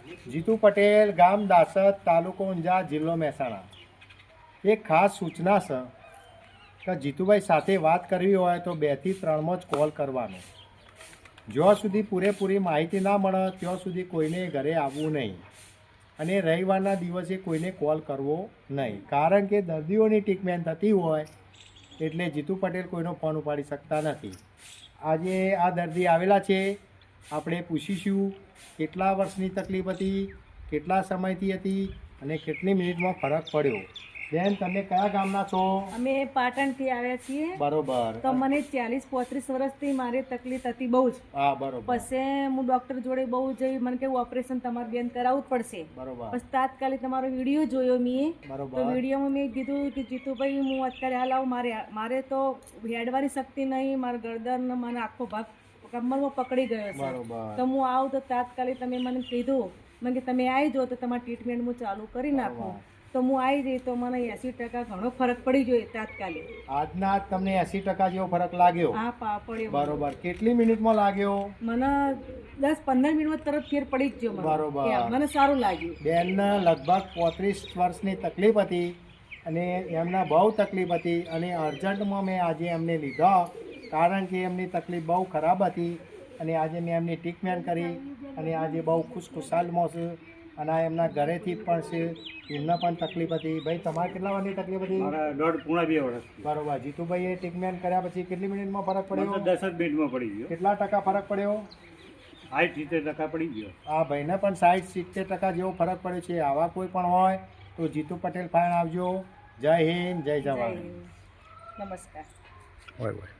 જીતુ પટેલ, ગામ દાસદ, તાલુકો ઊંઝા, જિલ્લો મહેસાણા। એક ખાસ સૂચના છે કે જીતુભાઈ સાથે વાત કરવી હોય તો 2 થી 3માં જ કોલ કરવાનો। જ્યાં સુધી પૂરેપૂરી માહિતી ના મળે ત્યાં સુધી કોઈને ઘરે આવવું નહીં અને રવિવારના દિવસે કોઈને કોલ કરવો નહીં, કારણ કે દર્દીઓની ટ્રીટમેન્ટ થતી હોય એટલે જીતુ પટેલ કોઈનો ફોન ઉપાડી શકતા નથી। આજે આ દર્દી આવેલા છે, આપણે પૂછીશું કેટલા વર્ષની તકલીફ હતી, કેટલા સમયથી હતી અને કેટલી મિનિટમાં ફરક પડ્યો। બેન, તમે કયા ગામના છો? અમે પાટણથી આવ્યા છીએ। બરોબર। તો મને 40-35 વર્ષથી મારી તકલીફ હતી બહુ જ। હા, બરોબર। પછી હું ડૉક્ટર જોડે બહુ જઈ, મને કે ઓપરેશન તમારે બેન કરાવવું જ પડશે। બરોબર। પછી તાત્કાલિક તમારો વિડીયો જોયો મેં, બરોબર। તો વિડીયોમાં મેં કીધું કે જીતુભાઈ હું અત્યારે હાલ આવું, મારે તો હેડવાની શક્તિ નહીં, મારા ગરદન મને આખો ભાગ કમરમાં પકડી ગયો છે। બરોબર। તો હું આવું તો તાત્કાલિક તમે મને કીધું, મને કે તમે આવી જાઓ તો તમારી ટ્રીટમેન્ટ હું ચાલુ કરી નાખું। તો હું આવી જઈ તો મને 80% ઘણો ફરક પડી ગયો તાત્કાલિક। આજના તમને 80% જેવો ફરક લાગ્યો? હા, પડ્યો। બરોબર। કેટલી મિનિટમાં લાગ્યો? મને 10-15 મિનિટમાં તરત ફેર પડી જ ગયો। બરોબર। મને સારું લાગ્યું। બેનને લગભગ 35 વર્ષની તકલીફ હતી અને એમના બહુ તકલીફ હતી અને અર્જન્ટમાં મેં આજે એમને લીધા, કારણ કે એમની તકલીફ બહુ ખરાબ હતી અને આજે મેં એમની ટ્રીટમેન્ટ કરી અને આજે બહુ ખુશખુશાલમાં છે અને આ એમના ઘરેથી પણ છે, એમને પણ તકલીફ હતી। ભાઈ, તમારે કેટલા વર્ષની તકલીફ હતી? મારા 1.5-2 વર્ષ। બરોબર। જીતુભાઈએ ટ્રીટમેન્ટ કર્યા પછી કેટલી મિનિટમાં ફરક પડ્યો? 10 મિનિટમાં પડી ગયો। કેટલા ટકા ફરક પડ્યો? 60-70% પડી ગયો। આ ભાઈને પણ 60-70% જેવો ફરક પડ્યો છે। આવા કોઈ પણ હોય તો જીતુ પટેલ ફાઈન આવજો। જય હિન્દ, જય જવાન। નમસ્કાર। હોય હોય।